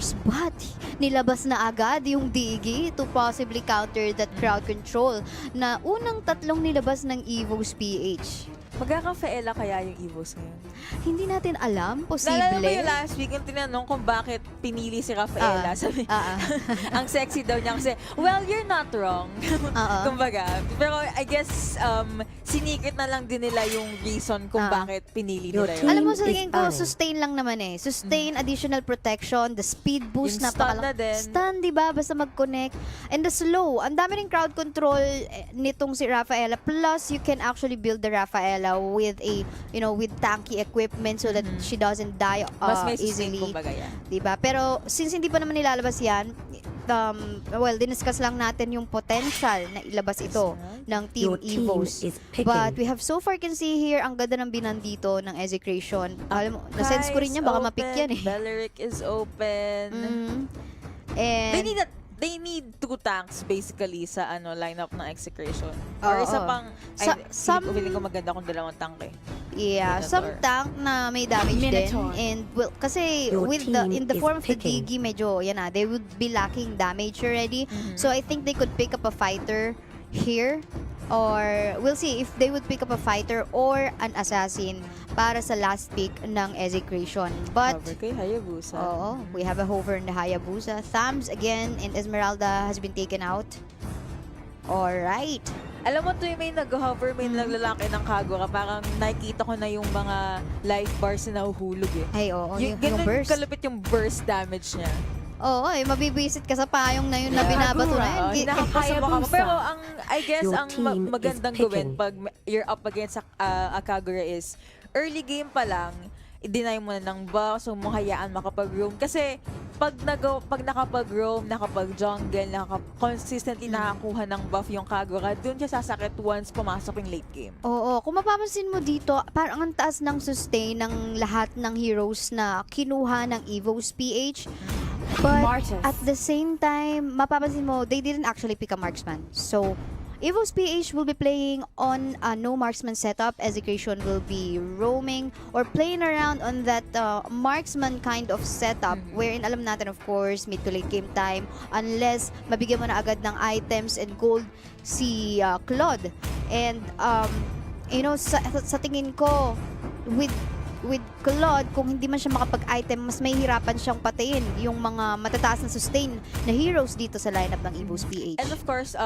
first, but nilabas na agad yung Digi to possibly counter that crowd control na unang tatlong nilabas ng Evos PH. Magkaka-faela kaya yung Evos ngayon? Hindi natin alam, posible. Naalala mo yung last week yung tinanong kung bakit pinili si Rafaela. Sabi, ang sexy daw niya kasi, well, you're not wrong. Kumbaga. Pero I guess, sinikret na lang din nila yung reason kung bakit pinili nila yun. Alam mo, sa tingin ko, sustain lang naman eh. Sustain, additional protection, the speed boost yung na stun na din. Stun, diba? Basta mag-connect. And the slow. Ang dami ring crowd control nitong si Rafaela. Plus, you can actually build the Rafaela with a, you know, with tanky equipment so that she doesn't die Mas may easily. Kumbaga yan. Diba? Pero, since hindi pa naman nilalabas yan, well, diniscuss lang natin yung potential na ilabas ito ng Team Evos. But we have so far can see here, ang ganda ng binandito ng Execration. Alam mo, na-sense ko rin yan, baka mapick yan eh. Belleric is open. And they need 2 tanks basically sa lineup ng Execration. Or isa pang, feeling ko maganda kung 2 tank eh. Yeah, some tank na may damage din. And well, kasi with in the form of the Digi, medyo, yan na, they would be lacking damage already. So I think they could pick up a fighter here. Or we'll see if they would pick up a fighter or an assassin para sa last pick ng Execration. But hover kay Hayabusa. We have a hover in the Hayabusa. Thumbs again and Esmeralda has been taken out. Alright. Alam mo, tuwing may nag-hover, may naglalaki ng Kagura, parang nakikita ko na yung mga life bars na nahuhulog eh. Ay, oo. Yung ganun burst. kalupit yung burst damage niya. Oo, mabibisit ka sa payong na yun na binabato na yun. Pero I guess ang magandang gawin pag you're up against a Kagura is early game pa lang, i-deny mo na ng buff, so mo hayaan makapag-roam. Kasi pag nakapag-roam, nakapag-jungle, consistently nakakuha ng buff yung Kagura, dun siya sasakit once pumasok yung late game. Oo, kung mapapansin mo dito, parang ang taas ng sustain ng lahat ng heroes na kinuha ng Evos PH. But at the same time, mapapansin mo, they didn't actually pick a marksman. So, Evos PH will be playing on a no marksman setup. Execration will be roaming or playing around on that marksman kind of setup wherein alam natin, of course, mid to late game time unless mabigyan mo na agad ng items and gold si Claude. And, you know, sa tingin ko, with Claude, kung hindi man siya makapag-item, mas may hirapan siyang patayin yung mga matataas na sustain na heroes dito sa lineup ng Evos PH. And of course,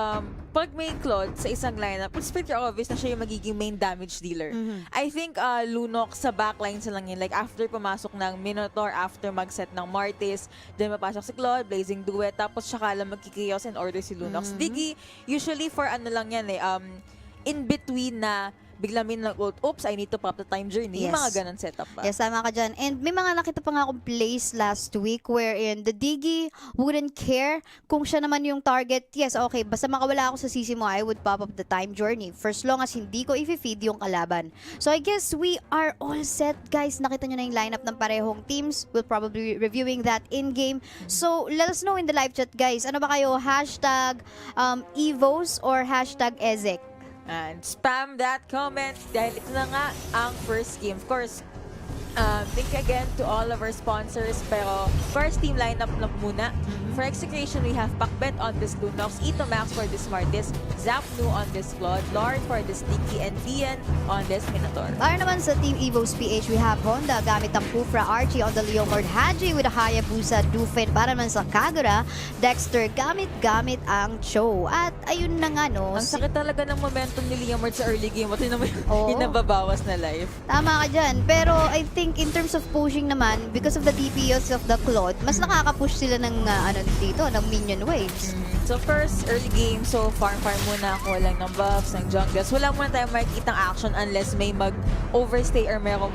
pag may Claude sa isang lineup, it's pretty obvious na siya yung magiging main damage dealer. I think Lunox sa backline sa lang yun. Like after pumasok ng Minotaur, after mag-set ng Martis, then mapasok si Claude, Blazing Duet, tapos saka lang magkikios and order si Lunox. Digi, usually for ano lang yan eh, in between na bigla may nag-ult, oops, I need to pop the time journey. Yes. Mga ganun setup pa. Yes, tama ka dyan. And may mga nakita pa nga akong plays last week wherein the Digi wouldn't care kung siya naman yung target. Yes, okay, basta makawala ako sa CC mo, I would pop up the time journey for as long as hindi ko i-feed yung kalaban. So I guess we are all set, guys. Nakita nyo na yung lineup ng parehong teams. We'll probably be reviewing that in-game. So let us know in the live chat, guys. Ano ba kayo? Hashtag Evos or hashtag Ezek? And spam that comment dahil ito na nga ang first game. Of course, thank you again to all of our sponsors. Pero first team lineup na muna. For Execration, we have Pakbet on this Lunox, Ito Max for this Martis, Zapnu on this Claude, Lord for this Tiki, and Vian on this Minotaur. Para naman sa Team Evos PH, we have Honda gamit ang Kufra, Archie on the Leomord, Haji with a Hayabusa, Doof. Para naman sa Kagura, Dexter gamit ang Cho. At ayun na nga, no. Ang sakit talaga ng momentum ni Leomord sa early game. Ito naman yung nababawas na life. Tama ka dyan. Pero I think in terms of pushing naman, because of the DPS of the Claude, mas nakaka-push sila ng dito, ng minion waves. So first, early game, so farm muna ako lang ng buffs, ng jungles. Wala muna tayong makikitang action unless may mag-overstay or mayroong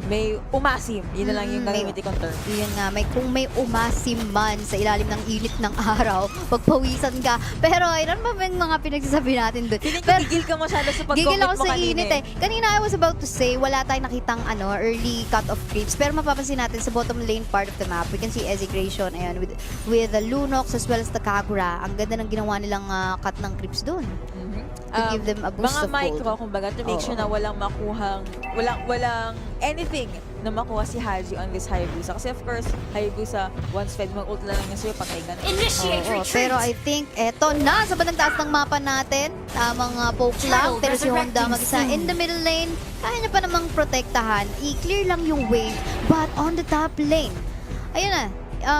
may umasim. Yun na lang yung gagamitin kong term. Yun nga, kung may umasim man sa ilalim ng init ng araw, pagpawisan ka. Pero ayun ba yung mga pinagsasabi natin doon? Gigil ka masyado sa pag-comment mo kanina. Gigil ako sa init eh. Kanina I was about to say, wala tayong nakitang early cut-off creeps. Pero mapapansin natin sa bottom lane part of the map, we can see Execration ayan, with the Lunox as well as the Kagura. Ang ganda ng ginawa nilang cut ng creeps doon. To give them a boost mga of gold. micro, kumbaga, to make sure na walang makuhang, walang anything na makuha si Haji on this Hayabusa. Kasi of course, Hayabusa, once fed, mag-ult na lang niya sa'yo pag may ganun. Oo, pero I think eto na sa bandang taas ng mapa natin. Tamang poke lang, pero si Honda mag-isa in the middle lane. Kaya niya pa namang protektahan. I-clear lang yung wave, but on the top lane, ayun na.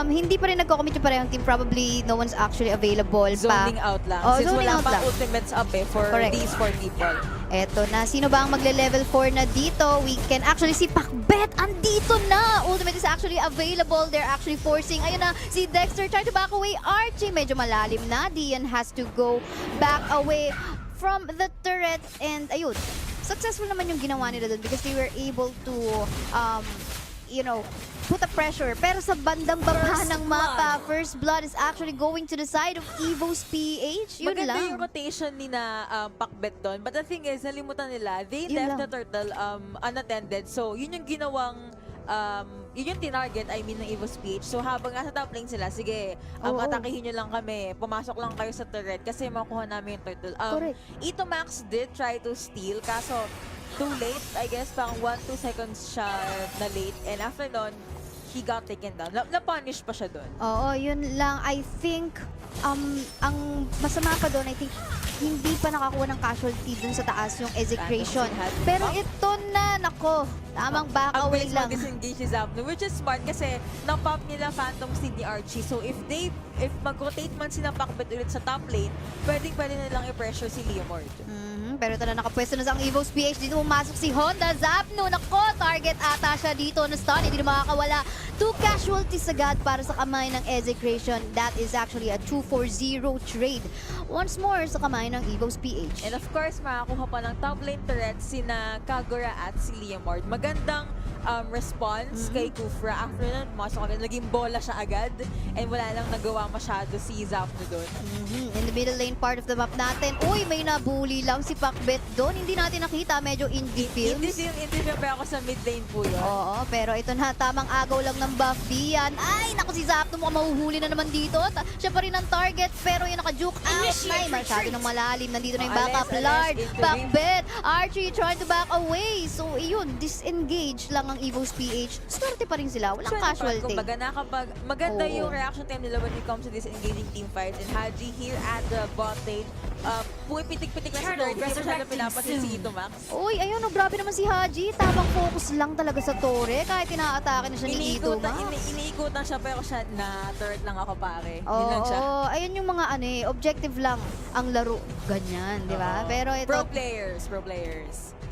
Hindi pa rin nagko-commit yung parehong team. Probably no one's actually available pa. Zoning out lang. Oh, Since zoning wala out pang lang. ultimates up for these 4 people. Eto na. Sino ba ang magle-level 4 na dito? We can actually see Pakbet. Andito na. Ultimate is actually available. They're actually forcing. Ayun na. Si Dexter trying to back away. Archie medyo malalim na. Dian has to go back away from the turret. And ayun. Successful naman yung ginawa nila doon because they were able to put a pressure. Pero sa bandang baba ng mapa, First Blood is actually going to the side of Evos PH. Yun Maganda lang. yung rotation ni na Pakbet doon. But the thing is, nalimutan nila, they Yun left the turtle unattended. So, yun yung ginawang yun yung tinarget, I mean, ng Evos PH. So, habang nasa top lane sila, sige, atakihin nyo lang kami. Pumasok lang kayo sa turret kasi makuha namin yung turtle. Correct. Ito Max did try to steal, kaso too late. I guess, pang 1-2 seconds siya na late. And after nun, he got taken down. Na-punish pa siya doon. Oo, yun lang. I think, ang masama pa doon, I think, hindi pa nakakuha ng casualty dun sa taas yung Execration. Pero ito na, nako, tamang back away lang. Ang bilis mag-disengage si Zapno, which is smart kasi na-pop nila Phantom Seed ni Archie. So if mag-rotate man sila Pakbet ulit sa top lane, pwede nilang i-pressure si Leomord. Pero ito na, nakapwesto na sa Evos PH. Dito pumasok si Honda. Zapno, nako, target ata siya dito na stun. Hindi na makakawala. 2 casualties agad para sa kamay ng Execration. That is actually a 2-4-0 trade. Once more sa kamay ng Evos PH. And of course, makakuha pa ng top lane turret sina Kagura at si Leomord. Magandang response kay Kufra. After nun, pumasok agad. Naging bola siya agad. And wala lang nagawa masyado si Zapno doon. In the middle lane part of the map natin, uy, may nabuli lang si Pakbet doon. Hindi natin nakita, medyo indie films. Indie film, pero ako sa mid lane po yun. Oo, pero ito na, tamang agaw lang ng buff diyan. Ay, naku, si Zapno mukhang mahuhuli na naman dito. Siya pa rin ang target, pero yung naka-juke out na. Masyado ng malalim. Nandito na yung backup. Lard, Pakbet, Archie trying to back away. So, yun, disengage lang ang Evos PH. Swerte pa rin sila. Walang casualty. Kumbaga, maganda yung reaction time nila when it comes to disengaging team fights. And Haji here at the bot lane, pumipitik-pitik na sa Lord. Kasi masyado pinapasin si Ito Max. Uy, ayun, grabe naman si Haji. Tamang focus lang talaga sa Torre. Kahit inaatake na siya ni Ito Max. Iniikutan siya, pero siya na turret lang ako pare. Oo, Yun lang siya. ayun yung mga objective lang ang laro. Ganyan, di ba? Pero ito, Pro players.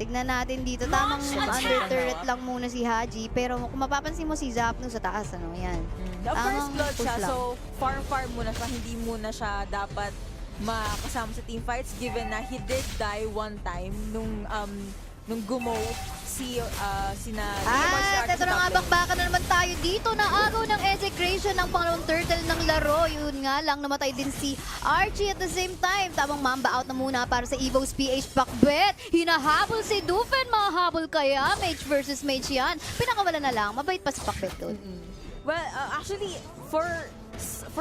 tignan natin dito. Tamang under turret lang muna si Haji. Pero kung mapapansin mo si Zapno sa taas, yan. The first blood push siya, lang. so farm muna siya. Hindi muna siya dapat makasama sa team fights given na he did die one time nung gumo sina Ito na nga, bakbakan na naman tayo dito. Naagaw ng Execration ng pangalawang turtle ng laro. Yun nga lang, namatay din si Archie at the same time. Tamang mamba out na muna para sa Evos PH. Pakbet, hinahabol si Doof. Mahabol kaya? Mage versus mage yan. Pinakawala na lang. Mabait pa si Pakbet doon. Well, actually, for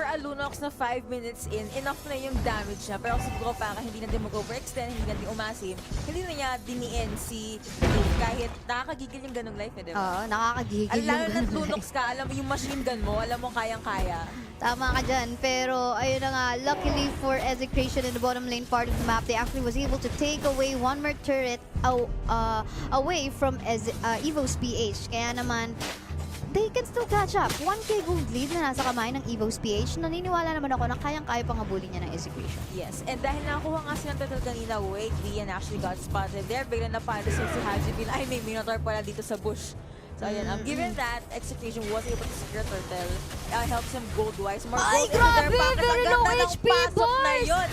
a Lunox na 5 minutes in, enough na yung damage niya. Pero siguro para hindi na din mag-overextend, hindi na din umasim, hindi na niya diniin si Doof kahit nakakagigil yung ganong life, di ba? Oo, nakakagigil yung Alam na ganun. Lunox ka, alam mo yung machine gun mo, alam mo kayang-kaya. Tama ka dyan. Pero, ayun na nga, luckily for Execration in the bottom lane part of the map, they actually was able to take away one more turret away from Evos PH. Kaya naman, they can still catch up. 1K gold lead na nasa kamay ng Evos PH. Naniniwala naman ako na kayang-kaya pang habulin niya ng Execration. Yes, and dahil nakakuha nga silang turtle kanina, wait, Lian actually got spotted there. Biglang napalis si Haji Bill. Ay, may Minotaur pala dito sa bush. So, ayan, given that Execution was able to secure turtle, helps him gold-wise. More Ay, gold grabe! into their pocket. Very Ang low ganda ng HP, pasok na boys! yun.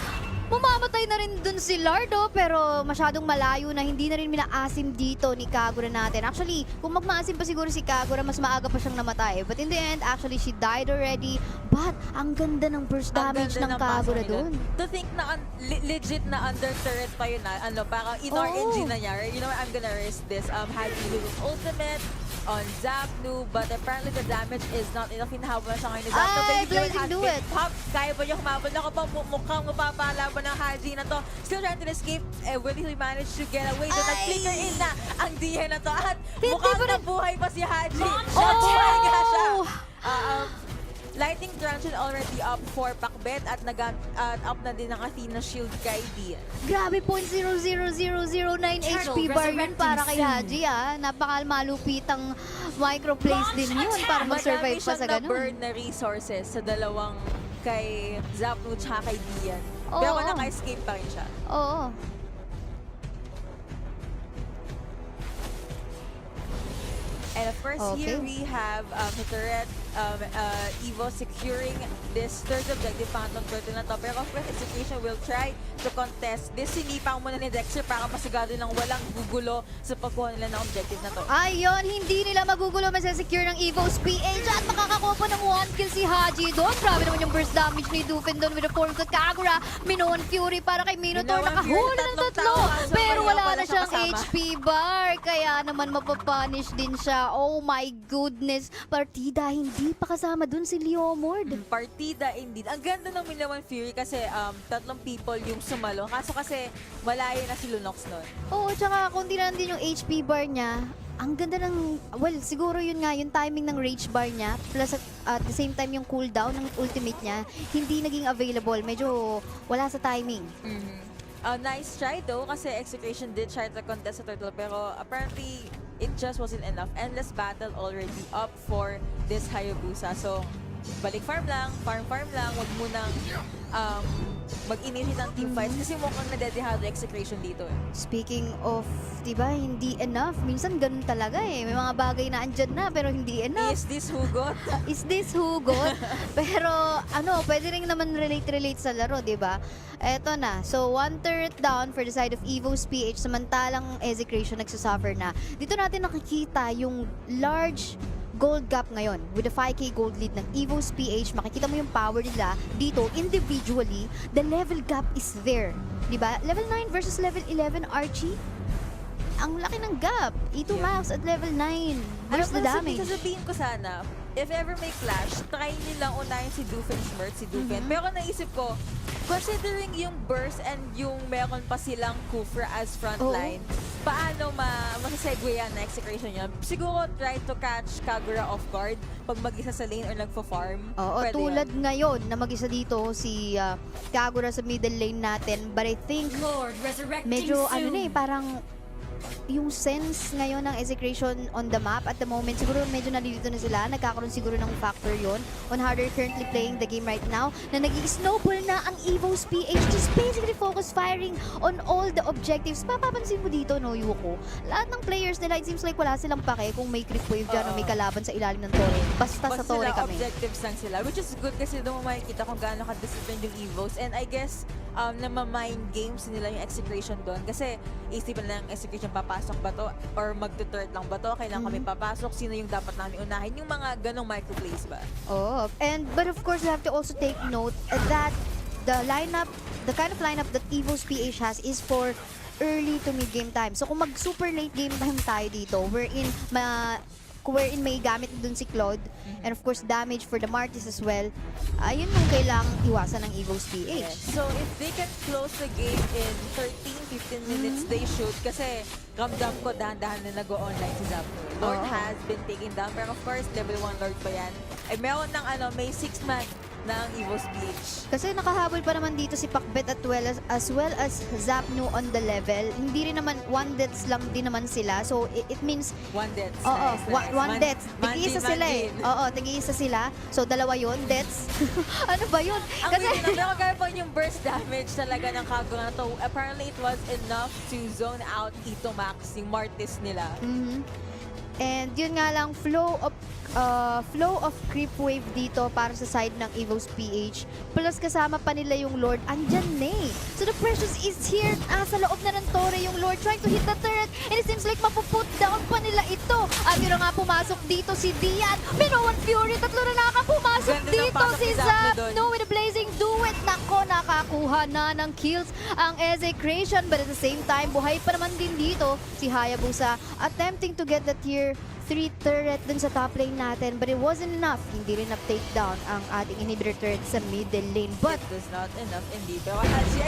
Mamamatay na rin dun si Lardo, pero masyadong malayo na hindi na rin minaasim dito ni Kagura natin. Actually, kung magmaasim pa siguro si Kagura, mas maaga pa siyang namatay. But in the end, actually, she died already. But, ang ganda ng burst damage ng Kagura dun. To think na legit na under turret pa yun na, parang in-RNG na niya. You know what, I'm gonna risk this. Haji Lulu's ultimate. on Zapnu, but apparently the damage is not enough. Hinahabol na siya ngayon ni Zapnu. Ay, Blazing Do It! Kaya ba niya humabol? Naku po, mukhang mapapalaban ng Haji na to. Still trying to escape. Will he manage to get away? So nag-flicker in na ang DH na to. At mukhang nabuhay pa si Haji. Nabuhay nga siya. Lightning Truncheon already up for Pakbet at up na din ang Athena Shield kay Dian. Grabe, 0.00009 HP bar yun para kay Haji, Napakamalupitang microplays din yun para mag-survive pa sa ganun. Madami siyang na-burn na resources sa dalawang kay Zapnu tsaka kay Dian. Pero naka-escape pa rin siya. Oo. And of course, here we have Turret, Evos securing this third objective, Phantom Turtle na to. Pero of course, Execration will try to contest this. Sinipang muna ni Dexter para masigado ng walang gugulo sa pagkuha nila ng objective na to. Ayun, hindi nila magugulo masasecure ng Evos PH at makakakuha pa ng 1 kill si Haji doon. Grabe naman yung burst damage ni Doof doon with the forms of Kagura. Minoan Fury para kay Minotaur. Nakahuli ng tatlo. Pero wala na siyang HP bar. Kaya naman mapapunish din siya. Oh my goodness. Partida, hindi pa kasama dun si Leomord. Partida indeed. Ang ganda ng Minoan Fury kasi tatlong people yung sumalo. Kaso kasi malayo na si Lunox nun. Oo, tsaka kung di na din yung HP bar niya, ang ganda ng, well, siguro yun nga, yung timing ng rage bar niya, plus at the same time yung cooldown ng ultimate niya, hindi naging available. Medyo wala sa timing. Nice try though, kasi Execration did try to contest sa turtle, pero apparently, it just wasn't enough. Endless battle already up for this Hayabusa. So, balik farm lang, farm lang, wag munang mag-initiate ng team fights kasi mukhang nadedehado Execration dito. Speaking of, diba, hindi enough. Minsan ganun talaga eh. May mga bagay na andyan na pero hindi enough. Is this hugot? Is this hugot? Pero ano, pwede rin naman relate sa laro, diba? Eto na. So, 1 turret down for the side of Evos PH. Samantalang Execration nagsasuffer na. Dito natin nakikita yung large gold gap ngayon with the 5k gold lead ng Evos PH. Makikita mo yung power nila dito individually. The level gap is there. Diba? Level 9 versus level 11 Archie. Ang laki ng gap. E2 Max at level 9. Where's the damage? Sasabihin ko sana, if ever may clash, try nilang unahin si Doof and Schmerz, si Doofen. Pero naisip ko, considering yung burst and yung meron pa silang Kufra as frontline, paano masasegue yan na Execration yan? Siguro try to catch Kagura off guard pag mag-isa sa lane or nagpo-farm. Oo, tulad ngayon na mag-isa dito si Kagura sa middle lane natin. But I think medyo ano na parang yung sense ngayon ng Execration on the map at the moment, siguro medyo nalilito na sila. Nagkakaroon siguro ng factor yon on how they're currently playing the game right now na nag-i-snowball na ang Evos PH. Just basically focus firing on all the objectives. Mapapansin mo dito, no, Yuko? Lahat ng players nila, it seems like wala silang pake kung may creep wave dyan o may kalaban sa ilalim ng tore. Basta sa tore kami. Objectives lang sila, which is good kasi doon mo makikita kung gaano ka-disciplined yung Evos. And I guess, na-mind games nila yung Execration doon. Kasi isipin lang Execration, papasok ba to? Or magtuturret lang ba to? Kailan kami papasok? Sino yung dapat namin unahin? Yung mga ganong microplays ba? Oh, but of course, we have to also take note that the kind of lineup that Evos PH has is for early to mid-game time. So kung mag-super late game time tayo dito, wherein may gamit dun si Claude, and of course damage for the Martis as well, yun yung kailangang iwasan ng Evos PH. Yes. So if they can close the game in 13-15 minutes, they should. Kasi ramdam ko dahan-dahan na nag-o-online si Zapnu. Lord has been taken down, pero of course level 1 Lord pa yan. Ay meron ng may 6-man ng Evos PH. Kasi nakahabol pa naman dito si Pakbet as well as Zapnu on the level. Hindi rin naman, 1 deaths lang din naman sila. So, it means... 1 deaths. Oo, nice. 1 deaths. Tig-iisa sila eh. Oo, tig-iisa sila. So, dalawa yun, deaths. Ano ba yun? Kasi... Pero kaya po yung burst damage talaga ng Kagura na to. Apparently, it was enough to zone out Ito Max, yung Martis nila. And yun nga lang, flow of creep wave dito para sa side ng Evos PH. Plus kasama pa nila yung Lord. Andyan na eh. So the pressure is here. Sa loob na ng tore yung Lord trying to hit the turret. And it seems like mapuput down pa nila ito. At yun nga pumasok dito si Dian. Minoan Fury. Tatlo na nakapumasok dito si Zapnu with a blazing do it. Nako, nakakuha na ng kills ang Execration. But at the same time, buhay pa naman din dito si Hayabusa attempting to get the tier 3 turret dun sa top lane natin, but it wasn't enough. Hindi rin na-take down ang ating inhibitor turret sa middle lane. But, it was not enough, hindi. Pero kasi,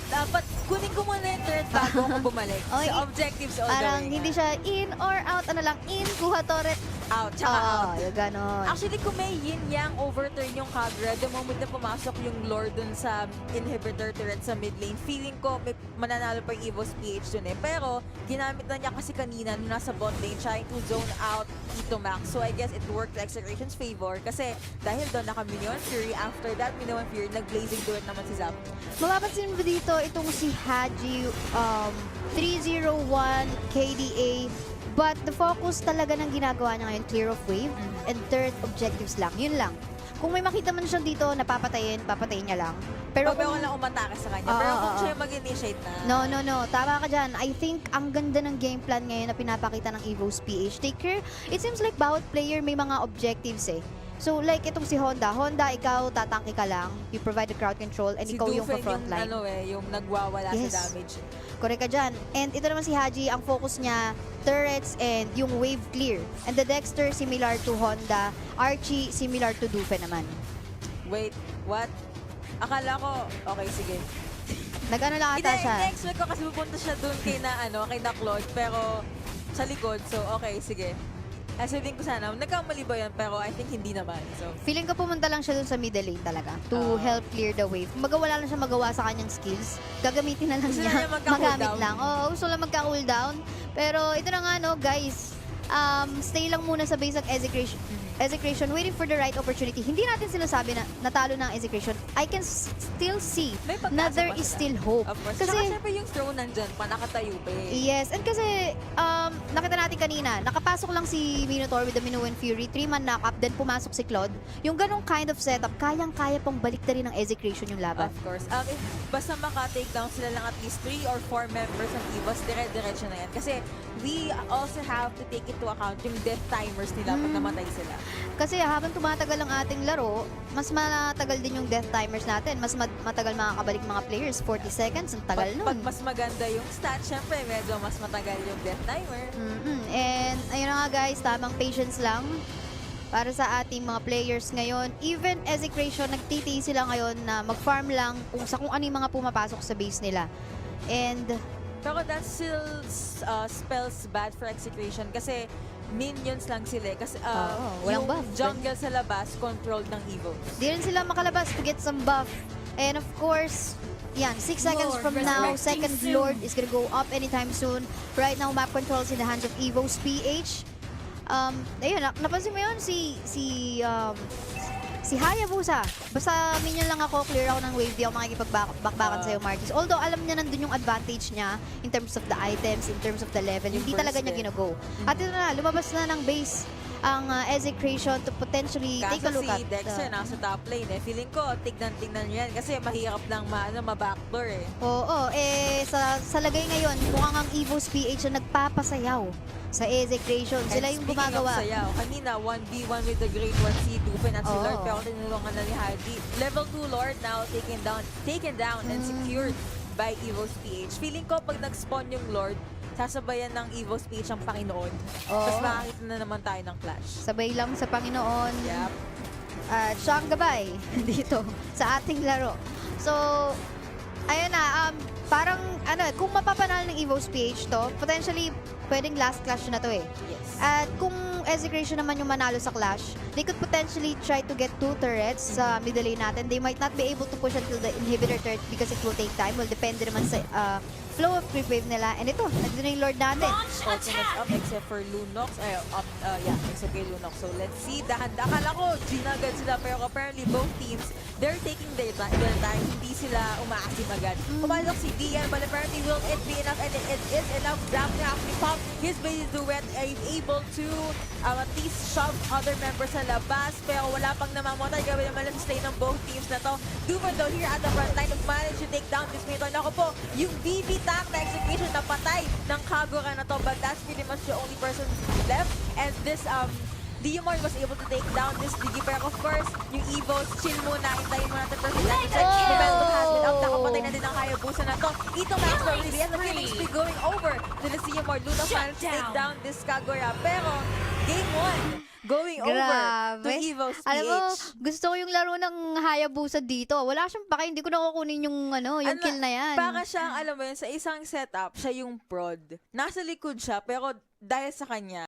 dapat kunin ko muna yung turret bago ako bumalik. Sa objectives all parang the way. hindi siya in or out, ano lang, in, kuha turret, Out, tsaka out. yung ganon. Actually, kung may yin-yang overturn yung Kagura, the moment na pumasok yung lord dun sa inhibitor turret sa mid lane, feeling ko may mananalo pa yung Evos PH dun eh. Pero, ginamit na niya kasi kanina nung nasa bot lane, trying to zone out Ito Max. So, I guess it worked to Execration's favor kasi dahil doon naka-Minion Fury, after that Minion Fury, nag-blazing duet naman si Zap. Mapapansin mo dito, itong si Haji, 301 KDA, but the focus talaga ng ginagawa niya ngayon, clear of wave and third objectives lang. Yun lang. Kung may makita man siya dito na papatayin niya lang. Pero Pag wala umatake sa kanya. Pero kung siya mag-initiate na. No. Tama ka dyan. I think ang ganda ng game plan ngayon na pinapakita ng Evos PH. Take care. It seems like bawat player may mga objectives eh. So like itong si Honda, ikaw tatangke ka lang, you provide the crowd control, and Si ikaw yung Doof frontline. yung nagwawala sa damage. Correct ka dyan. And ito naman si Haji, ang focus niya, turrets and yung wave clear. And the Dexter, similar to Honda. Archie, similar to Doof naman. Wait, what? Akala ko, okay, sige. Nag-ano lang ata siya. I-expect ko kasi pupunta siya dun kay na Claude, pero sa likod, so okay, sige. Sabihin ko sana, nagkamali ba yan? Pero I think hindi naman. So, Feeling ko pumunta lang siya dun sa middle lane talaga to help clear the wave. Kumbaga wala lang siya magawa sa kanyang skills. Gagamitin na lang Gusto niya. niya magka-cooldown. Magamit lang. Oo, gusto lang magka-cooldown. Pero ito na nga no, guys. Stay lang muna sa base ng Execration, waiting for the right opportunity. Hindi natin sinasabi na natalo ng Execration. I can still see may na there pa is sila. still hope. Of course. Kasi, Tsaka syempre yung throw nandyan pa, nakatayo pa eh. yes, and kasi nakita natin kanina, nakapasok lang si Minotaur with the Minoan Fury, 3-man knock-up, then pumasok si Claude. Yung ganong kind of setup, kayang-kaya pang balik na rin ng Execration yung laban. Of course. If basta maka-take down sila lang at least 3 or 4 members ng Evos, dire-diretso na yan. Kasi we also have to take into account yung death timers nila pag namatay sila. Kasi habang tumatagal ang ating laro, mas matagal din yung death timers natin. Mas matagal makakabalik mga players. 40 seconds, ang tagal nun. Pag mas maganda yung stat, syempre medyo mas matagal yung death timer. And ayun na nga guys, tamang patience lang para sa ating mga players ngayon. Even Execration, nagtitiis sila ngayon na mag-farm lang kung ano yung mga pumapasok sa base nila. And pero that still spells bad for Execration kasi minions lang sila. Kasi walang yung buff. jungle sa labas, controlled ng Evos. di rin sila makalabas to get some buff. And of course, yan, 6 seconds from now, second Lord is gonna go up anytime soon. Right now, map controls in the hands of Evos PH. Ayun, napansin mo yun, si Hayabusa. Basta minion lang ako, clear ako ng wave, di ako makikipag-backbackan sa'yo, Marquis. Although, alam niya nandun yung advantage niya in terms of the items, in terms of the level. Hindi talaga niya ginago. At ito na, lumabas na ng base ang Execration to potentially take a look at. Kaso si Dexter nasa top lane eh. Feeling ko, tignan-tignan yan kasi mahirap lang ma-backdoor eh. Oo, sa lagay ngayon, mukhang ang Evos PH na nagpapasayaw sa Execration. Sila yung gumagawa. Sayaw, kanina 1v1 with the Great One si Doof at si Lord, pero tinulungan na ni Haji. Level 2 Lord now taken down and secured by Evos PH. Feeling ko pag nag-spawn yung Lord, sasabayan ng Evos PH ang Panginoon. Tapos makakita na naman tayo ng clash. Sabay lang sa Panginoon. Yep. At siya ang gabay dito sa ating laro. So, ayun na, parang, kung mapapanalo ng Evos PH to, potentially, pwedeng last clash na to eh. Yes. At kung Execration naman yung manalo sa clash, they could potentially try to get 2 turrets sa middle lane natin. They might not be able to push until the inhibitor turret because it will take time. Well, depende naman sa flow of creep wave nila. And ito, nandun na yung Lord natin. Ultimates up except for Lunox. Except kay Lunox. So let's see. Akala ko, ginagad sila. Pero apparently both teams, they're taking their time. Hindi sila umaasim agad. Pumalok si Dian, but apparently will it be enough? And it is enough. Zap na actually pop his base duet. Able to at least shove other members sa labas. Pero wala pang namamatay. Gawin naman ang stay ng both teams na to. Doof though here at the front line of manage to take down this Minotaur. Ako po, yung BB tank na Execution na patay ng Kagura na to, but that's pretty much the only person left. And this Diomord was able to take down this Digi, pero of course, yung Evos, chill muna, hintayin muna natin perfect damage check. Momentum has been up, nakapatay na din ang Hayabusa na to. Ito Max really and the killing spree going over to the Diomord. Lunox managed to take down this Kagura, pero game 1 going over to Evos PH. Alam mo, gusto ko yung laro ng Hayabusa dito. Wala siyang pake, hindi ko nakukunin yung yung kill na yan. Para siyang, alam mo yun, sa isang setup, siya yung prod. Nasa likod siya, pero dahil sa kanya,